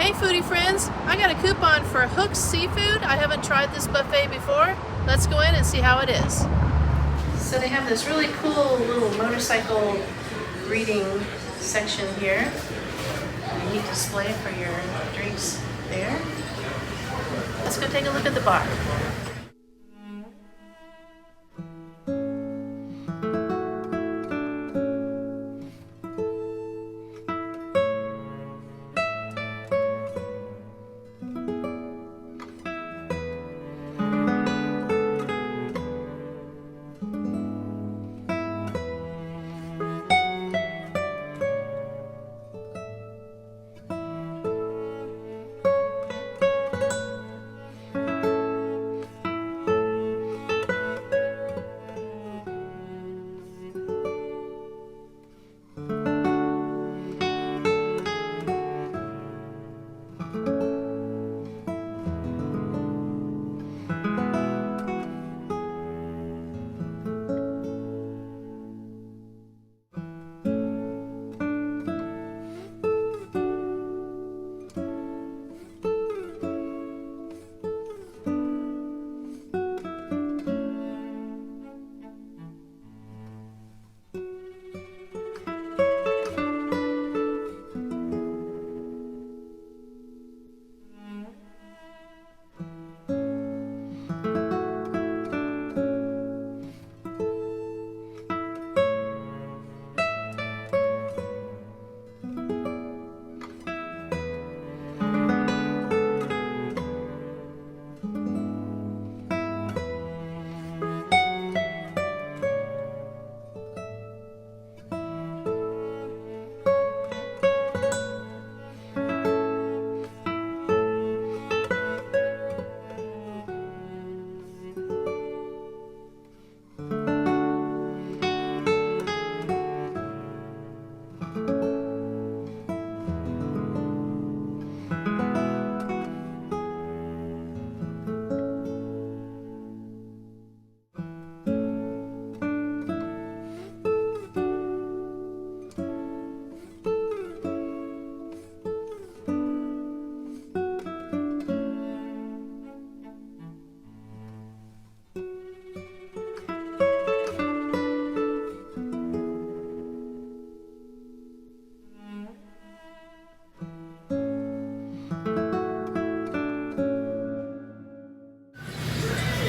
Hey foodie friends, I got a coupon for Hook's Seafood. I haven't tried this buffet before. Let's go in and see how it is. So they have this really cool little motorcycle greeting section here. A neat display for your drinks there. Let's go take a look at the bar.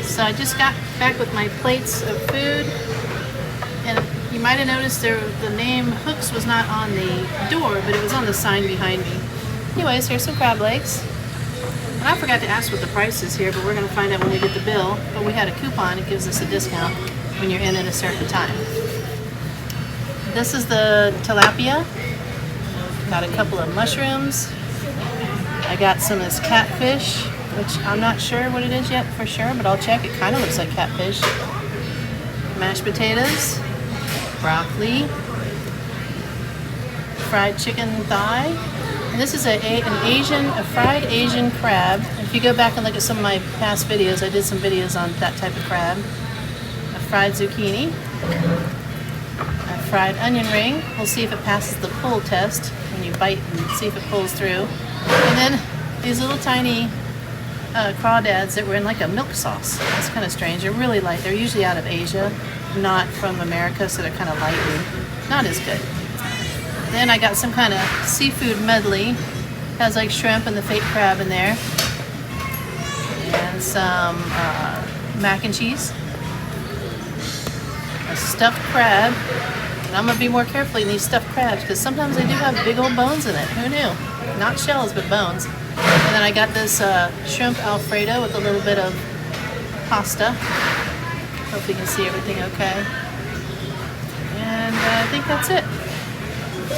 So I just got back with my plates of food, and you might have noticed the name Hooks was not on the door, but it was on the sign behind me. Anyways, here's some crab legs. And I forgot to ask what the price is here, but we're going to find out when we get the bill. But we had a coupon, it gives us a discount when you're in at a certain time. This is the tilapia. Got a couple of mushrooms. I got some of this catfish, which I'm not sure what it is yet for sure, but I'll check. It kind of looks like catfish. Mashed potatoes, broccoli, fried chicken thigh. And this is a fried Asian crab. If you go back and look at some of my past videos, I did some videos on that type of crab. A fried zucchini, a fried onion ring. We'll see if it passes the pull test when you bite and see if it pulls through. And then these little tiny crawdads that were in like a milk sauce. That's kind of strange. They're really light. They're usually out of Asia, not from America, so they're kind of light and not as good. Then I got some kind of seafood medley. Has like shrimp and the fake crab in there. And some mac and cheese. A stuffed crab. And I'm going to be more careful in these stuffed crabs because sometimes they do have big old bones in it. Who knew? Not shells, but bones. And then I got this shrimp Alfredo with a little bit of pasta. Hope you can see everything okay. And I think that's it.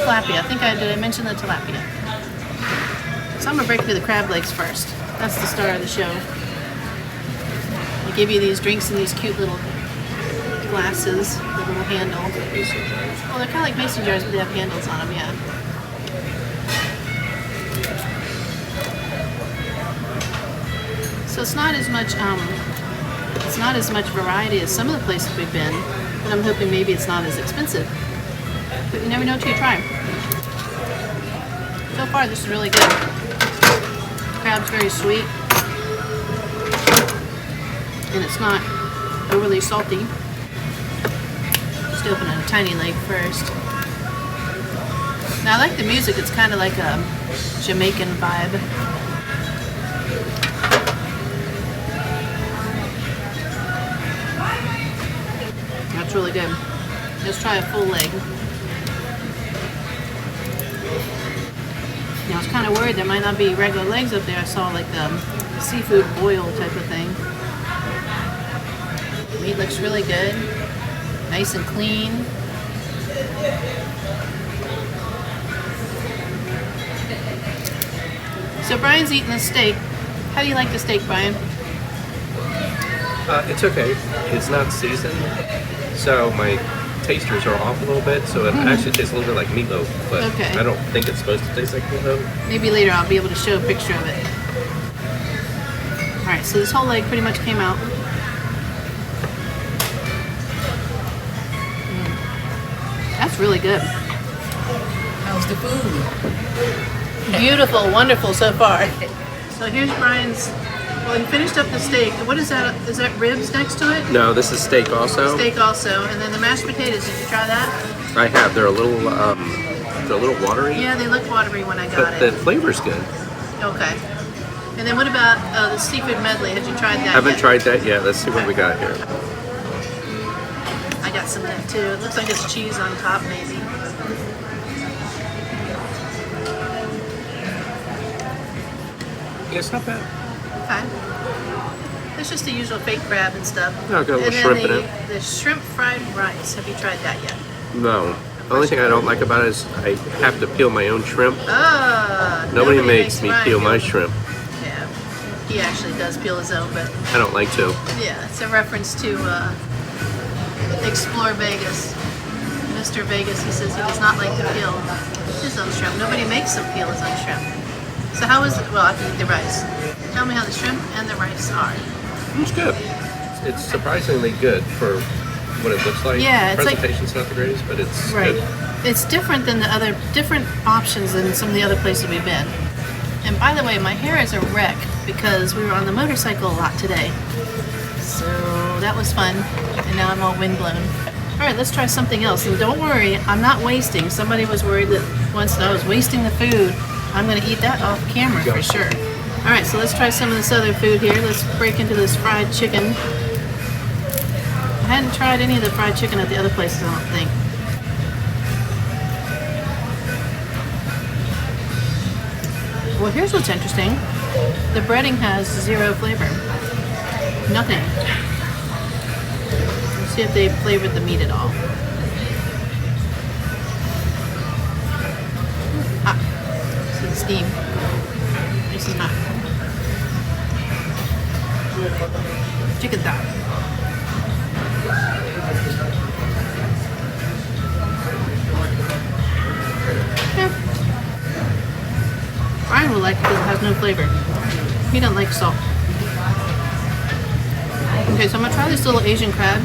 Tilapia. Did I mention the tilapia? So I'm going to break through the crab legs first. That's the star of the show. They give you these drinks in these cute little glasses, the little handle. Well, they're kind of like mason jars, but they have handles on them, yeah. So it's not as much variety as some of the places we've been, but I'm hoping maybe it's not as expensive. But you never know till you try. So far this is really good. Crab's very sweet. And it's not overly salty. Just open a tiny leg first. Now I like the music, it's kind of like a Jamaican vibe. That's really good. Let's try a full leg. Now I was kind of worried there might not be regular legs up there. I saw like the seafood boil type of thing. The meat looks really good. Nice and clean. So Brian's eating the steak. How do you like the steak, Brian? It's okay. It's not seasoned, so my tasters are off a little bit, so it actually tastes a little bit like meatloaf, but okay. I don't think it's supposed to taste like meatloaf. Maybe later I'll be able to show a picture of it. Alright, so this whole leg pretty much came out. That's really good. How's the food? Beautiful, wonderful so far. So here's Brian's, well, he finished up the steak. What is that? Is that ribs next to it? No, this is steak also. Steak also. And then the mashed potatoes, did you try that? I have. They're a little watery. Yeah, they look watery when I got But it. the flavor's good. Okay. And then what about the seafood medley? Had you tried that Haven't yet? tried that yet. Let's see what we got here. I got some of that too. It looks like it's cheese on top maybe. Yeah, it's not bad. Okay. It's just the usual fake crab and stuff. Yeah, got a little and then shrimp in it. The shrimp fried rice. Have you tried that yet? No. The only thing I don't like about it is I have to peel my own shrimp. Nobody makes me Brian peel my shrimp. Yeah. He actually does peel his own, but I don't like to. yeah, it's a reference to Explore Vegas. Mr. Vegas, he says he does not like to peel his own shrimp. Nobody makes him peel his own shrimp. So how is it? Well, I can eat the rice. Tell me how the shrimp and the rice are. It's good. It's surprisingly good for what it looks like. Yeah, it's presentation's not the greatest, but it's good. It's different than the other, different options than some of the other places we've been. And by the way, my hair is a wreck because we were on the motorcycle a lot today. So that was fun. And now I'm all windblown. All right, let's try something else. And don't worry, I'm not wasting. Somebody was worried that once I was wasting the food. I'm going to eat that off camera for sure. All right, so let's try some of this other food here. Let's break into this fried chicken. I hadn't tried any of the fried chicken at the other places, I don't think. Well, here's what's interesting. The breading has zero flavor. Nothing. Let's see if they flavored the meat at all. Steam. This is not chicken thigh. Yeah. Brian will like it because it has no flavor. He doesn't like salt. Okay, so I'm gonna try this little Asian crab.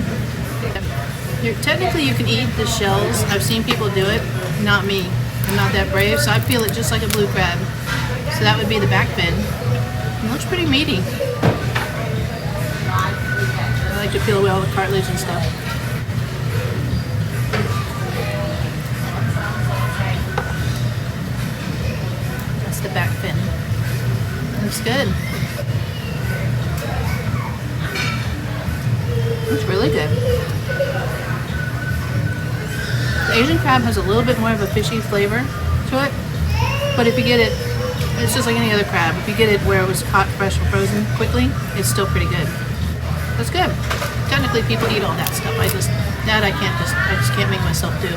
Technically, you can eat the shells. I've seen people do it. Not me. I'm not that brave, so I peel it just like a blue crab. So that would be the back fin. It looks pretty meaty. I like to peel away all the cartilage and stuff. That's the back fin. Looks good. Looks really good. The Asian crab has a little bit more of a fishy flavor to it, but if you get it, it's just like any other crab. If you get it where it was caught fresh and frozen quickly, it's still pretty good. That's good. Technically, people eat all that stuff. I just can't make myself do.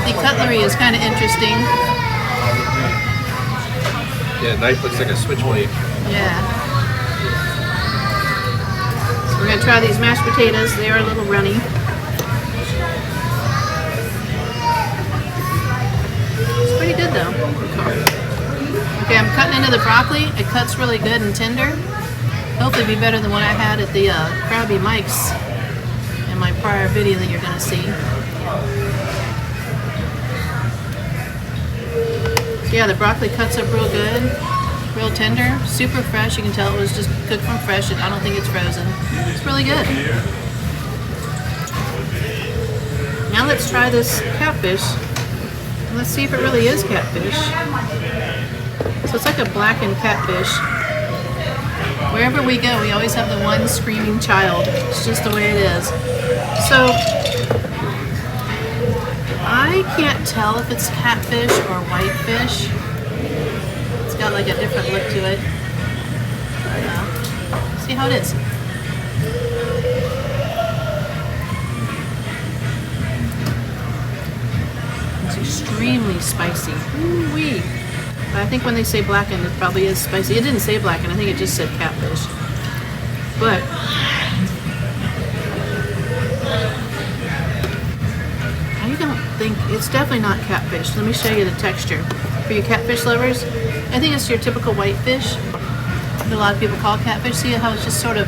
The cutlery is kind of interesting. Yeah, knife looks like a switchblade. Yeah. So we're gonna try these mashed potatoes. They are a little runny. Pretty good though. Okay, I'm cutting into the broccoli. It cuts really good and tender. Hopefully it'll be better than what I had at the Krabby Mike's in my prior video that you're going to see. Yeah, the broccoli cuts up real good, real tender, super fresh. You can tell it was just cooked from fresh. I don't think it's frozen. It's really good. Now let's try this catfish. Let's see if it really is catfish. So it's like a blackened catfish. Wherever we go, we always have the one screaming child. It's just the way it is. So I can't tell if it's catfish or whitefish. It's got like a different look to it. See how it is. It's extremely spicy. Ooh-wee. But I think when they say blackened, it probably is spicy. It didn't say blackened. I think it just said catfish. But I don't think, it's definitely not catfish. Let me show you the texture. For you catfish lovers, I think it's your typical whitefish that a lot of people call catfish. See how it's just sort of,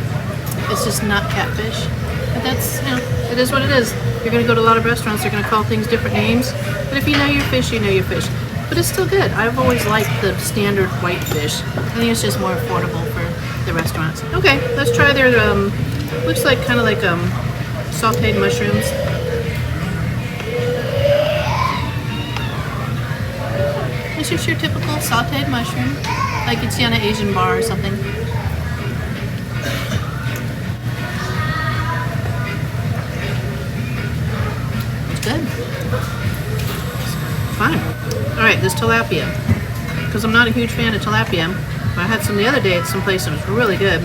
it's just not catfish. But that's, you know, it is what it is. You're going to go to a lot of restaurants, they're going to call things different names. But if you know your fish, you know your fish. But it's still good. I've always liked the standard whitefish. I think it's just more affordable for the restaurants. Okay, let's try their, looks like kind of like sauteed mushrooms. It's just your typical sauteed mushroom, like you'd see on an Asian bar or something. It's good. Fine. Alright, this tilapia. Because I'm not a huge fan of tilapia. But I had some the other day at some place and it was really good.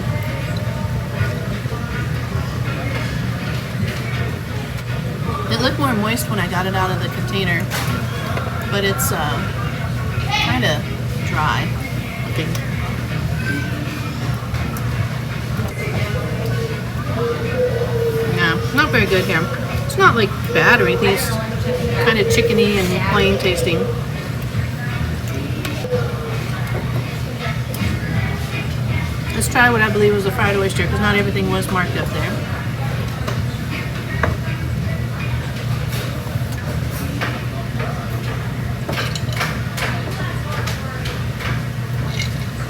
It looked more moist when I got it out of the container. But it's kind of dry looking. No, not very good here. It's not like bad or anything. It's kind of chickeny and plain tasting. Let's try what I believe was a fried oyster because not everything was marked up there.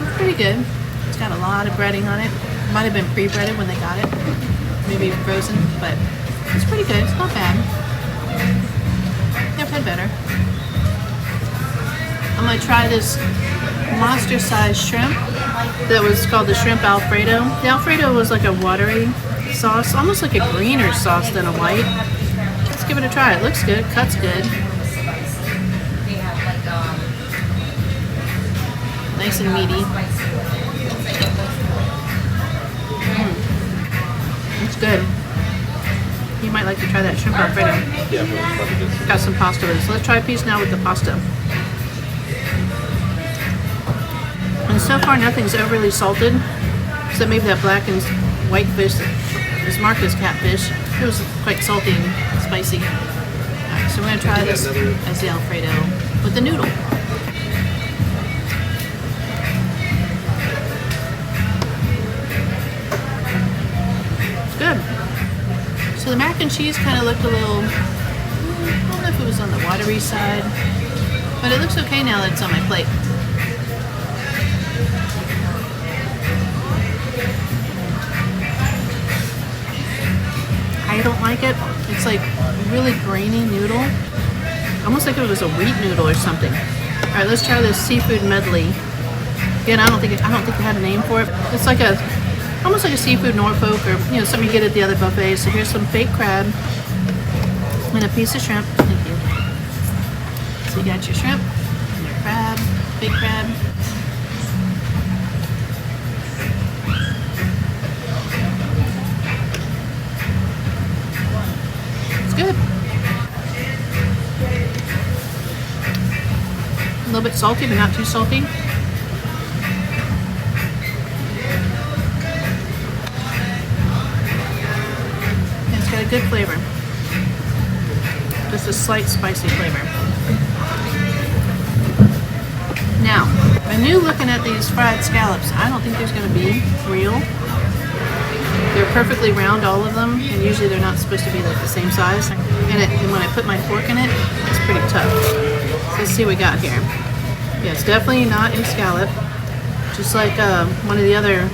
It's pretty good. It's got a lot of breading on it. Might have been pre-breaded when they got it. Maybe frozen, but it's pretty good. It's not bad. I've had better. I'm going to try this monster-sized shrimp that was called the shrimp Alfredo. The Alfredo was like a watery sauce, almost like a greener sauce than a white. Let's give it a try. It looks good. Cuts good. Nice and meaty. It's good. You might like to try that shrimp Alfredo. Yeah, probably just. Got some pasta with it. So let's try a piece now with the pasta. And so far nothing's overly salted, except maybe that blackened whitefish that is marked as catfish. It was quite salty and spicy. Alright, so we're going to try this as the Alfredo with the noodle. It's good. So the mac and cheese kind of looked a little, I don't know if it was on the watery side, but it looks okay now that it's on my plate. I don't like it. It's like really grainy noodle, almost like it was a wheat noodle or something. All right, let's try this seafood medley. Again, I don't think they had a name for it. It's like almost like a seafood Norfolk or something you get at the other buffets. So here's some fake crab and a piece of shrimp. Thank you. So you got your shrimp and your crab, fake crab. It's good. A little bit salty, but not too salty. It's got a good flavor. Just a slight spicy flavor. Now, I knew looking at these fried scallops, I don't think there's going to be real. They're perfectly round, all of them, and usually they're not supposed to be like the same size. And when I put my fork in it, it's pretty tough. So let's see what we got here. Yeah, it's definitely not a scallop. Just like one of the other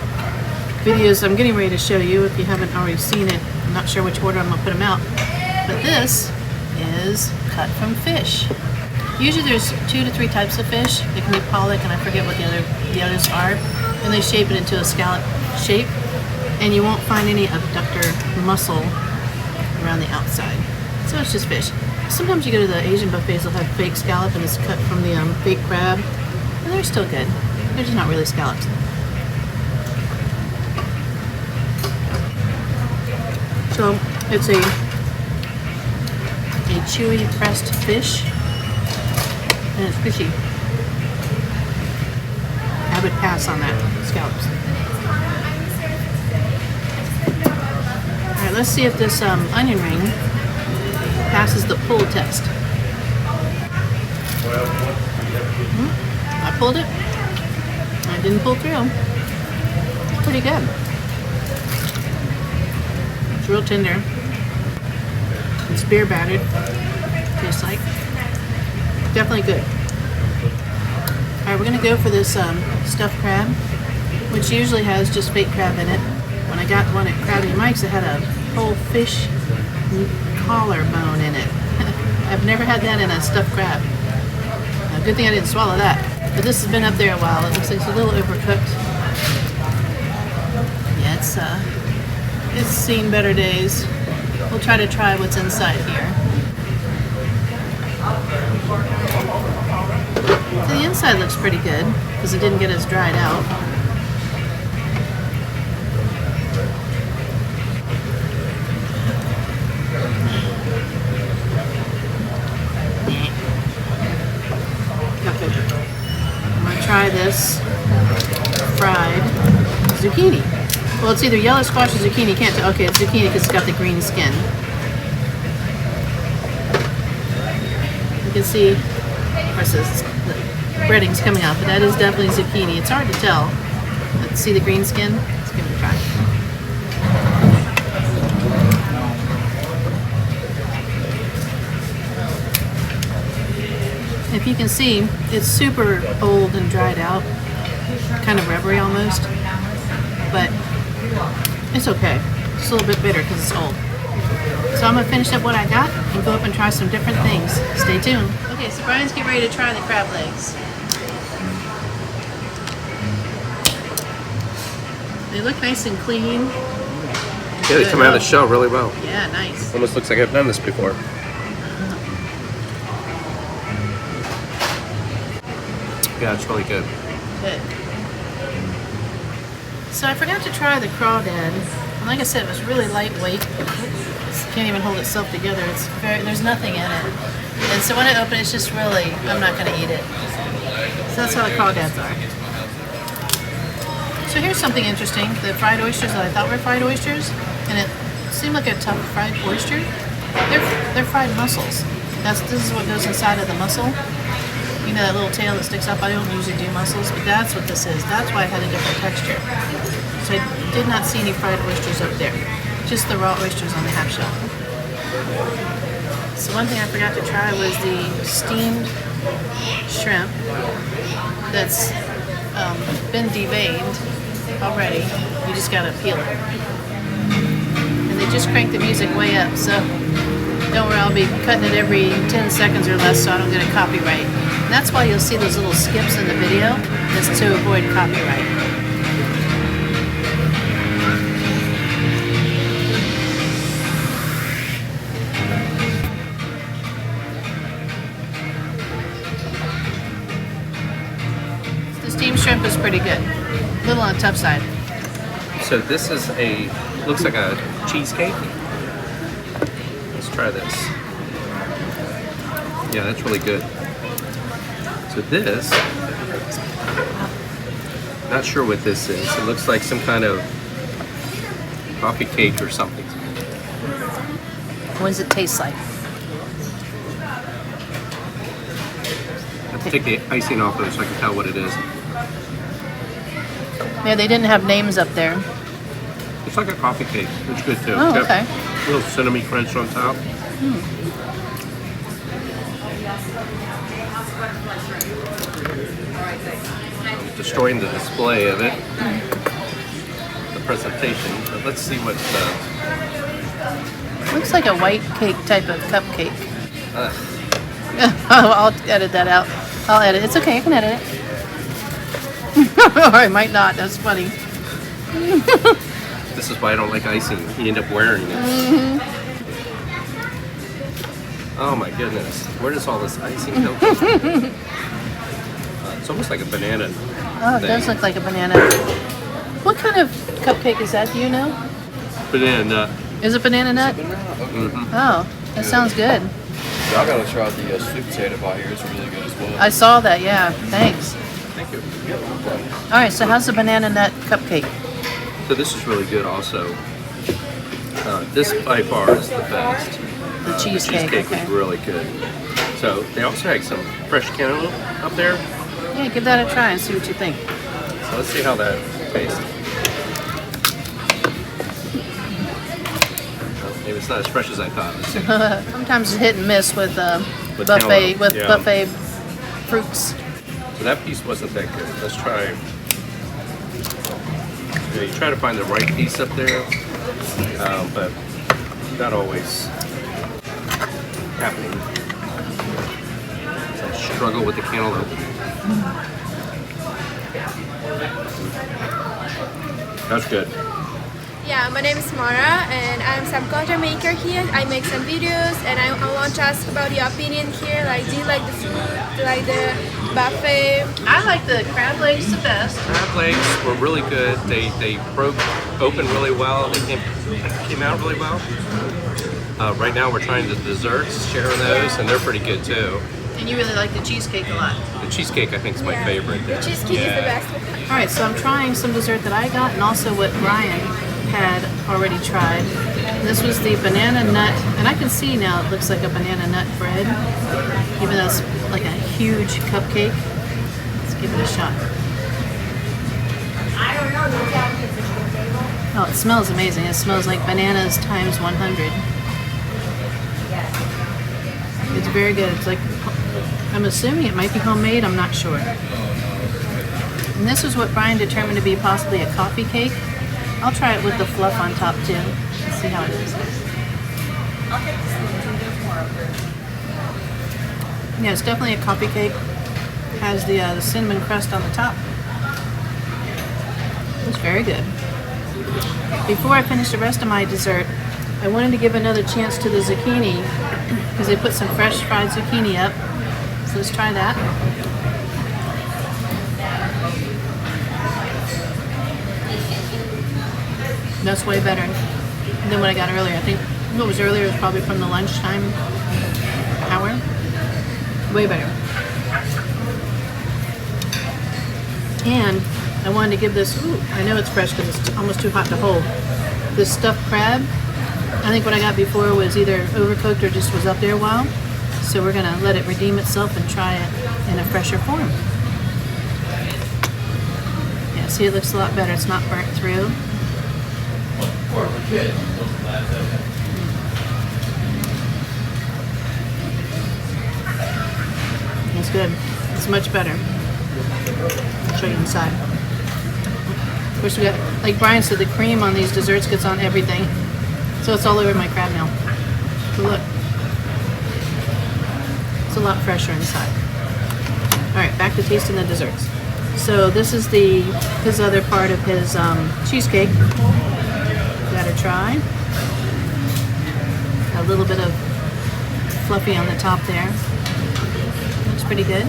videos I'm getting ready to show you, if you haven't already seen it. I'm not sure which order I'm going to put them out. But this is cut from fish. Usually there's 2 to 3 types of fish. It can be pollock, and I forget what the others are. And they shape it into a scallop shape. And you won't find any abductor muscle around the outside. So it's just fish. Sometimes you go to the Asian buffets, they'll have fake scallop, and it's cut from the fake crab. And they're still good. They're just not really scallops. So it's a chewy pressed fish, and it's fishy. I would pass on that, scallops. All right, let's see if this onion ring passes the pull test. I pulled it. I didn't pull through. It's pretty good. It's real tender. It's beer battered. Tastes like. Definitely good. Alright, we're gonna go for this stuffed crab, which usually has just fake crab in it. When I got one at Krabby Mike's, it had a whole fish collarbone in it. I've never had that in a stuffed crab. Good thing I didn't swallow that. But this has been up there a while. It looks like it's a little overcooked. Yeah, it's seen better days. We'll try to try what's inside here. So the inside looks pretty good because it didn't get as dried out. Okay. I'm gonna try this fried zucchini. Well, it's either yellow squash or zucchini. Can't tell. Okay, it's zucchini because it's got the green skin. You can see, of course, the breading's coming out, but that is definitely zucchini. It's hard to tell. Let's see the green skin. Let's give it a try. If you can see, it's super old and dried out, kind of rubbery almost, but it's okay. It's a little bit bitter because it's old. So I'm gonna finish up what I got and go up and try some different things. Stay tuned. Okay, so Brian's getting ready to try the crab legs. They look nice and clean. Yeah, they come out of the shell really well. Yeah, nice. Almost looks like I've done this before. Yeah, it's really good. Good. So I forgot to try the crawdad. And like I said, it was really lightweight. It can't even hold itself together. There's nothing in it. And so when I open it, it's just really, I'm not going to eat it. So that's how the crawdads are. So here's something interesting. The fried oysters that I thought were fried oysters, and it seemed like a tough fried oyster. They're fried mussels. This is what goes inside of the mussel. You know that little tail that sticks up? I don't usually do mussels, but that's what this is. That's why it had a different texture. So I did not see any fried oysters up there. Just the raw oysters on the half shell. So one thing I forgot to try was the steamed shrimp that's been deveined already. You just gotta peel it. And they just cranked the music way up, so don't worry, I'll be cutting it every 10 seconds or less so I don't get a copyright. And that's why you'll see those little skips in the video. That's to avoid copyright. The steamed shrimp is pretty good. A little on the tough side. So this is looks like a cheesecake. Let's try this. Yeah, that's really good. So this, not sure what this is. It looks like some kind of coffee cake or something. What does it taste like? I have to take the icing off of it so I can tell what it is. Yeah, they didn't have names up there. It's like a coffee cake. It's good too. Oh, It's got okay. a little cinnamon crunch on top. destroying the display of it, the presentation. But let's see what. Looks like a white cake type of cupcake. Uh, I'll edit that out. I'll edit. It's okay. I can edit it. Or I might not. That's funny. this is why I don't like icing. You end up wearing it. Oh my goodness! Where does all this icing come from? It's almost like a banana. Oh, it does look like a banana. What kind of cupcake is that? Do you know? Banana nut. Is it banana nut? Oh, that sounds good. Y'all gotta try the sweet potato pie here. It's really good as well. I saw that. Yeah. Thanks. Thank you. All right. So how's the banana nut cupcake? So this is really good also. This by far is the best. The cheesecake. Was really good. So they also had some fresh cantaloupe up there. Yeah, give that a try and see what you think. So let's see how that tastes. Well, maybe it's not as fresh as I thought. Let's see. Sometimes it's hit and miss with With buffet cantaloupe, yeah. buffet fruits. So that piece wasn't that good. Let's try. You try to find the right piece up there, but not always happening. So I struggle with the cantaloupe. That's good. Yeah, my name is Mara and I'm some content maker here. I make some videos and I want to ask about your opinion here. Like, do you like the food? Do you like the buffet? I like the crab legs the best. Crab legs were really good. They broke open really well. They came out really well. Right now we're trying the desserts, sharing those, and they're pretty good too. And you really like the cheesecake a lot. The cheesecake I think is my favorite. The cheesecake is the best. All right, so I'm trying some dessert that I got and also what Brian had already tried. This was the banana nut, and I can see now it looks like a banana nut bread, even though it's like a huge cupcake. Let's give it a shot. Oh, it smells amazing. It smells like bananas times 100. It's very good. It's like, I'm assuming it might be homemade, I'm not sure. And this is what Brian determined to be possibly a coffee cake. I'll try it with the fluff on top too. Let's see how it is. Yeah, it's definitely a coffee cake. Has the cinnamon crust on the top. It's very good. Before I finish the rest of my dessert, I wanted to give another chance to the zucchini because they put some fresh fried zucchini up. So let's try that. That's way better than what I got earlier. I think what was earlier was probably from the lunchtime hour. Way better. And I wanted to give this, I know it's fresh because it's almost too hot to hold. This stuffed crab, I think what I got before was either overcooked or just was up there a while. So we're gonna let it redeem itself and try it in a fresher form. Yeah, see, it looks a lot better. It's not burnt through. It's good. It's much better. I'll show you inside. Of course, we got, like Brian said, the cream on these desserts gets on everything. So it's all over my crab now. So look. It's a lot fresher inside. Alright, back to tasting the desserts. So this is his other part of his cheesecake. Gotta try. A little bit of fluffy on the top there. Looks pretty good.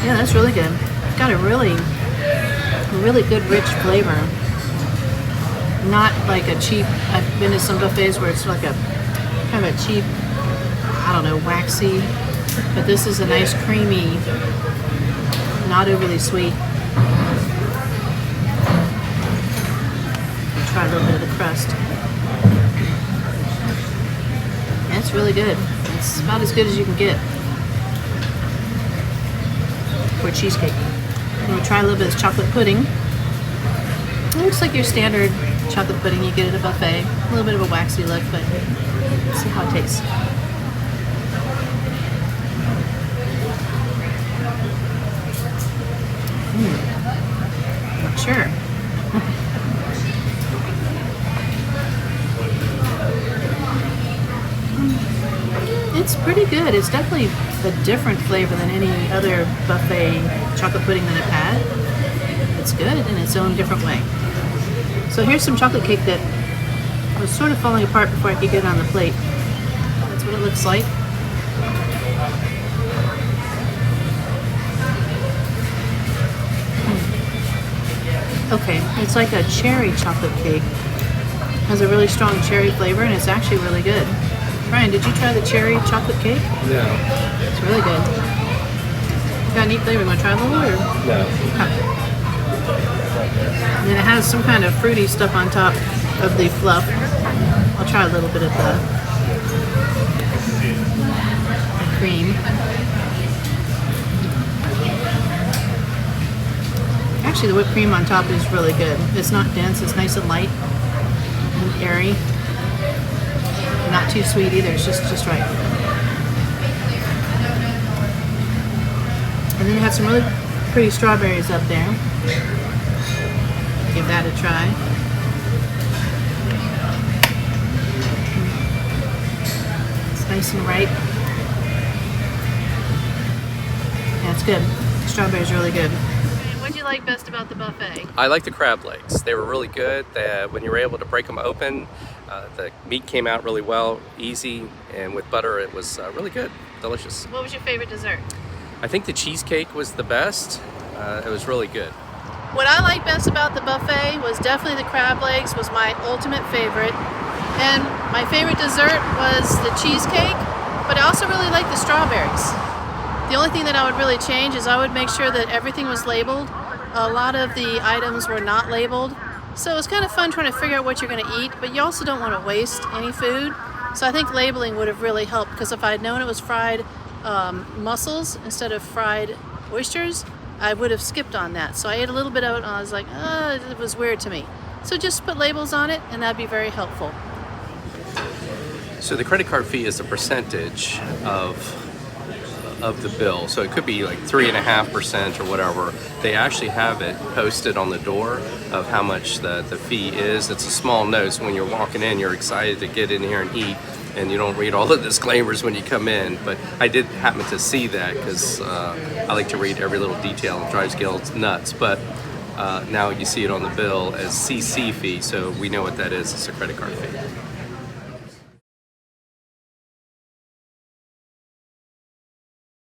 Yeah, that's really good. Got a really good rich flavor. Not like a cheap, I've been to some buffets where it's like a kind of a cheap, I don't know, waxy, but this is a nice creamy, not overly sweet. Try a little bit of the crust. Yeah, it's really good. It's about as good as you can get for cheesecake. And we'll try a little bit of chocolate pudding. It looks like your standard chocolate chocolate pudding you get at a buffet. A little bit of a waxy look, but let's see how it tastes. Not sure. It's pretty good. It's definitely a different flavor than any other buffet chocolate pudding that I've had. It's good in its own different way. So here's some chocolate cake that was sort of falling apart before I could get it on the plate. That's what it looks like. Okay, it's like a cherry chocolate cake. It has a really strong cherry flavor and it's actually really good. Brian, did you try the cherry chocolate cake? No. It's really good. Got a neat flavor. You want to try a little or? No. Okay. And then it has some kind of fruity stuff on top of the fluff. I'll try a little bit of the cream. Actually, the whipped cream on top is really good. It's not dense. It's nice and light and airy. Not too sweet either. It's just right. And then it had some really pretty strawberries up there. Give that a try. It's nice and ripe. Yeah, it's good. The strawberries are really good. What did you like best about the buffet? I like the crab legs. They were really good. When you were able to break them open, the meat came out really well, easy, and with butter it was really good, delicious. What was your favorite dessert? I think the cheesecake was the best. It was really good. What I like best about the buffet was definitely the crab legs was my ultimate favorite. And my favorite dessert was the cheesecake, but I also really like the strawberries. The only thing that I would really change is I would make sure that everything was labeled. A lot of the items were not labeled. So it's kind of fun trying to figure out what you're going to eat, but you also don't want to waste any food. So I think labeling would have really helped, because if I had known it was fried mussels instead of fried oysters, I would have skipped on that. So I ate a little bit of it and I was like, it was weird to me. So just put labels on it and that'd be very helpful. So the credit card fee is a percentage of the bill. So it could be like 3.5% or whatever. They actually have it posted on the door of how much the fee is. It's a small note, so when you're walking in, you're excited to get in here and eat, and you don't read all the disclaimers when you come in. But I did happen to see that because I like to read every little detail. It drives Gil nuts. But now you see it on the bill as CC fee, so we know what that is. It's a credit card fee.